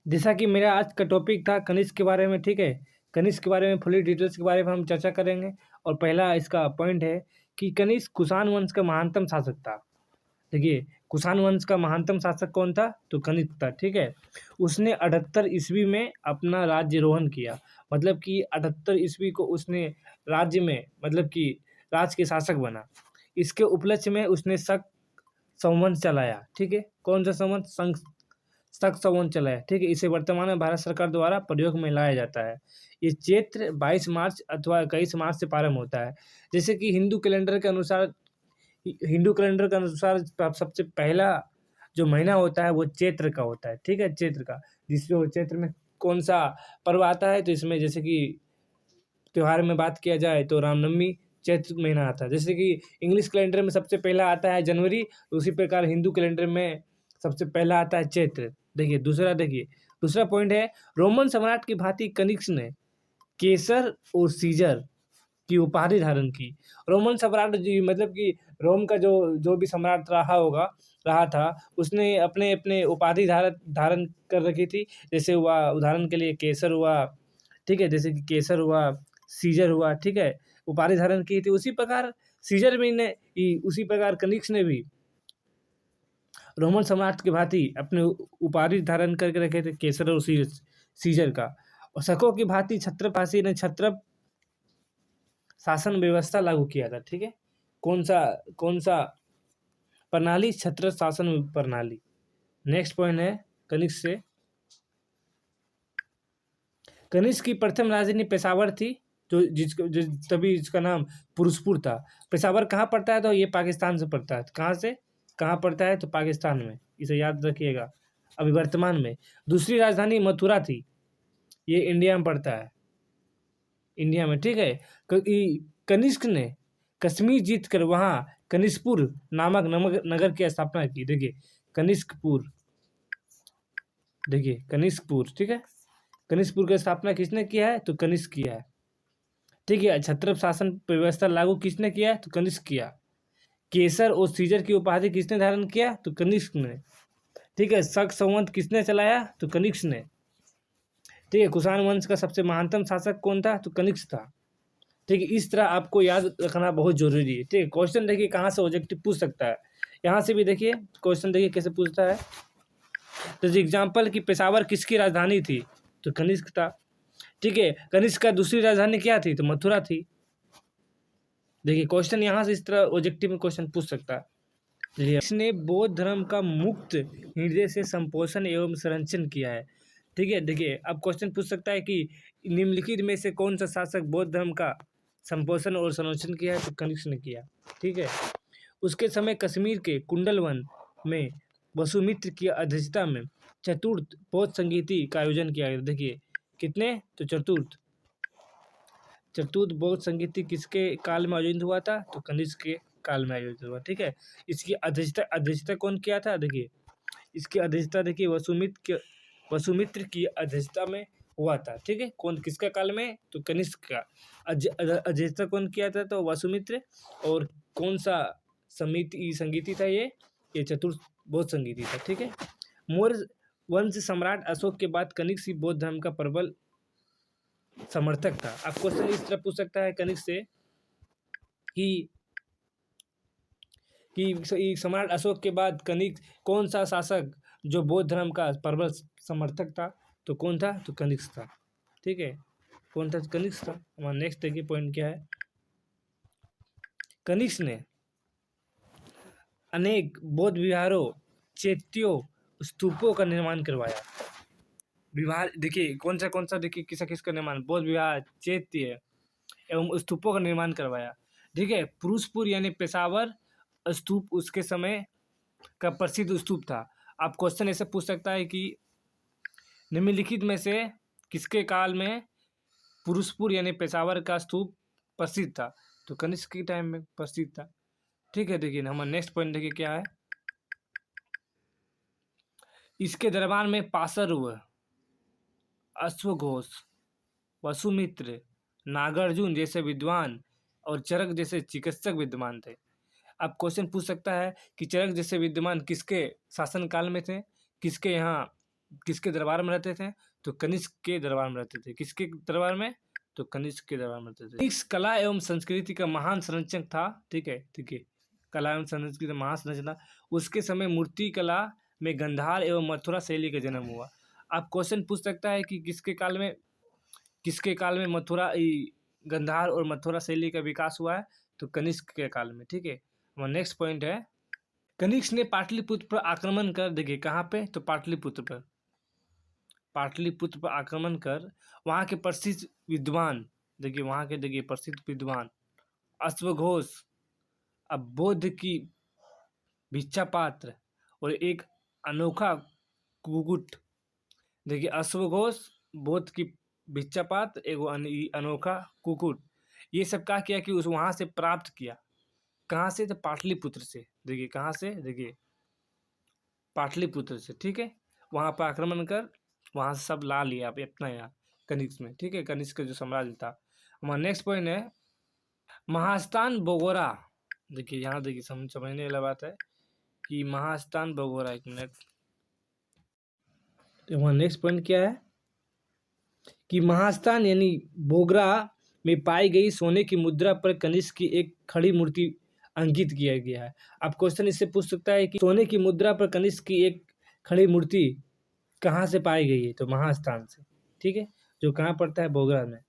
जैसा कि मेरा आज का टॉपिक था कनिष्क के बारे में, ठीक है। कनिष्क के बारे में फुली डिटेल्स के बारे में हम चर्चा करेंगे। और पहला इसका पॉइंट है कि कनिष्क कुषाण वंश का महानतम शासक था। देखिए, कुषाण वंश का महानतम शासक कौन था? तो कनिष्क था, ठीक है। उसने 78 ईस्वी में अपना राज्यरोहण किया। मतलब कि 78 ईस्वी को उसने राज्य में, मतलब कि राज्य के शासक बना। इसके उपलक्ष्य में उसने शक संवत चलाया, ठीक है। कौन सा संवत? शक संवत चलाया, ठीक है। इसे वर्तमान में भारत सरकार द्वारा प्रयोग में लाया जाता है। ये चैत्र 22 मार्च अथवा 21 मार्च से प्रारंभ होता है। जैसे कि हिंदू कैलेंडर के अनुसार सबसे पहला जो महीना होता है वो चैत्र का होता है, ठीक है। चैत्र का, जिसमें चैत्र में कौन सा पर्व आता है? तो इसमें जैसे कि त्योहार में बात किया जाए तो रामनवमी चैत्र महीना आता है। जैसे कि इंग्लिश कैलेंडर में सबसे पहला आता है जनवरी, तो उसी प्रकार हिंदू कैलेंडर में सबसे पहला आता है चैत्र। देखिए दूसरा पॉइंट है, रोमन सम्राट की भांति कनिष्क ने केसर और सीजर की उपाधि धारण की। रोमन सम्राट जी, मतलब कि रोम का जो जो भी सम्राट रहा था, उसने अपने अपने उपाधि धारण धारण कर रखी थी। जैसे हुआ उदाहरण के लिए केसर हुआ, ठीक है। जैसे कि केसर हुआ, सीजर हुआ, ठीक है। उपाधि धारण की थी। उसी प्रकार कनिष्क ने भी रोमन सम्राट की भांति अपने उपाधि धारण करके रखे थे, केसर और सीजर का। और शकों की भांति छत्रपासी ने छत्रप शासन व्यवस्था लागू किया था, ठीक है। कौन सा प्रणाली? छत्र शासन प्रणाली। नेक्स्ट पॉइंट है कनिष्क से, कनिष्क की प्रथम राजधानी पेशावर थी, तभी इसका नाम पुरुषपुर था। पेशावर कहाँ पड़ता है? तो ये पाकिस्तान से पड़ता है। कहाँ से कहाँ पड़ता है? तो पाकिस्तान में, इसे याद रखिएगा। अभी वर्तमान में दूसरी राजधानी मथुरा थी, ये इंडिया में पड़ता है, इंडिया में, ठीक है। कनिष्क ने कश्मीर जीत कर वहाँ कनिष्कपुर नामक नगर की स्थापना की। कनिष्कपुर, ठीक है। कनिष्कपुर की स्थापना किसने किया है? तो कनिष्क किया है, ठीक है। छत्रप शासन व्यवस्था लागू किसने किया है? तो कनिष्क किया। केसर और सीजर की उपाधि किसने धारण किया? तो कनिष्क ने, ठीक है। शक संवत किसने चलाया? तो कनिष्क ने, ठीक है। कुषाण वंश का सबसे महानतम शासक कौन था? तो कनिष्क था, ठीक है। इस तरह आपको याद रखना बहुत जरूरी है, ठीक है। क्वेश्चन देखिए कहाँ से ऑब्जेक्टिव पूछ सकता है, यहाँ से भी देखिए क्वेश्चन, देखिए कैसे पूछता है। तो एग्जाम्पल कि पेशावर किसकी राजधानी थी? तो कनिष्क था, ठीक है। कनिष्क का दूसरी राजधानी क्या थी? तो मथुरा थी। देखिए क्वेश्चन यहाँ से इस तरह ऑब्जेक्टिव में क्वेश्चन पूछ सकता है। देखिए, इसने बौद्ध धर्म का मुक्त हृदय से संपोषण एवं संरक्षण किया है, ठीक है। देखिए अब क्वेश्चन पूछ सकता है कि निम्नलिखित में से कौन सा शासक बौद्ध धर्म का संपोषण और संरक्षण किया है? तो कनिष्क ने किया, ठीक है। उसके समय कश्मीर के कुंडलवन में वसुमित्र की अध्यक्षता में चतुर्थ बौद्ध संगीति का आयोजन किया गया। देखिए कितने? तो चतुर्थ बौद्ध संगीति किसके काल में आयोजित हुआ था? तो कनिष्क के काल में आयोजित हुआ, ठीक है। इसकी अध्यक्षता कौन किया था? देखिए इसकी अध्यक्षता देखिए वसुमित्र की अध्यक्षता में हुआ था, ठीक है। कौन, किसका काल में? तो कनिष्क का। अध्यक्षता कौन किया था? तो वसुमित्र। और कौन सा संगीति था? ये चतुर्थ बौद्ध संगीति था, ठीक है। मौर्य वंश सम्राट अशोक के बाद कनिष्क ही बौद्ध धर्म का प्रबल समर्थक था। अब क्वेश्चन इस तरह पूछ सकता है कनिष्क से कि सम्राट अशोक के बाद कनिष्क कौन सा शासक जो बौद्ध धर्म का प्रबल समर्थक था? तो कौन था? तो कनिष्क था, ठीक है। कौन था? कनिष्क था। हमारा नेक्स्ट देखिए पॉइंट क्या है। कनिष्क ने अनेक बौद्ध विहारों, चैत्यों, स्तूपों का निर्माण करवाया। विहार देखिए कौन सा देखिए किसका निर्माण? बौद्ध विहार, चैत्य एवं स्तूपों का निर्माण करवाया, ठीक है। पुरुषपुर यानी पेशावर स्तूप उसके समय का प्रसिद्ध स्तूप था। आप क्वेश्चन ऐसे पूछ सकता है कि निम्नलिखित में से किसके काल में पुरुषपुर यानी पेशावर का स्तूप प्रसिद्ध था? तो कनिष्क के टाइम में प्रसिद्ध था, ठीक है। देखिए हमारा नेक्स्ट पॉइंट देखिए क्या है। इसके दरबार में पासर्व, अश्वघोष, वसुमित्र, नागार्जुन जैसे विद्वान और चरक जैसे चिकित्सक विद्वान थे। अब क्वेश्चन पूछ सकता है कि चरक जैसे विद्वान किसके शासन काल में थे? किसके यहाँ किसके दरबार में रहते थे? तो कनिष्क के दरबार में रहते थे। किसके दरबार में? तो कनिष्क के दरबार में रहते थे। कनिष्क कला एवं संस्कृति का महान संरक्षक था। ठीक है, ठीक है, कला एवं संस्कृति का महान संरक्षक था। उसके समय मूर्ति कला में गंधार एवं मथुरा शैली का जन्म हुआ। आप क्वेश्चन पूछ सकता है कि किसके काल में मथुरा गंधार और मथुरा शैली का विकास हुआ है? तो कनिष्क के काल में। ठीक है, हमारा नेक्स्ट पॉइंट है, कनिष्क ने पाटलिपुत्र पर आक्रमण कर, देखिए कहाँ पे? तो पाटलिपुत्र पर आक्रमण कर वहाँ के प्रसिद्ध विद्वान, देखिए वहाँ के, देखिए प्रसिद्ध विद्वान अश्वघोष, अब बौद्ध की भिक्षा पात्र और एक अनोखा कुकुट, देखिए अश्वघोष, बौद्ध की भिक्षा पात्र, एक अनोखा कुकुट, ये सब क्या किया कि उस वहाँ से प्राप्त किया। कहाँ से? तो पाटलिपुत्र से। देखिए कहाँ से? देखिए पाटलिपुत्र से। ठीक है, वहाँ पर आक्रमण कर वहाँ से सब ला लिया आप अपना यहाँ कनिष्क में। ठीक है, कनिष्क का जो साम्राज्य था। हमारा नेक्स्ट पॉइंट है महास्थान बोगोरा। देखिए यहाँ देखिए समझने वाला बात है कि महास्थान बोगोरा, एक मिनट, तो हमारा नेक्स्ट पॉइंट क्या है कि महास्थान यानी बोगरा में पाई गई सोने की मुद्रा पर कनिष्क की एक खड़ी मूर्ति अंकित किया गया है। आप क्वेश्चन इससे पूछ सकता है कि सोने की मुद्रा पर कनिष्क की एक खड़ी मूर्ति कहाँ से पाई गई है? तो महास्थान से। ठीक है, जो कहाँ पड़ता है? बोगरा में।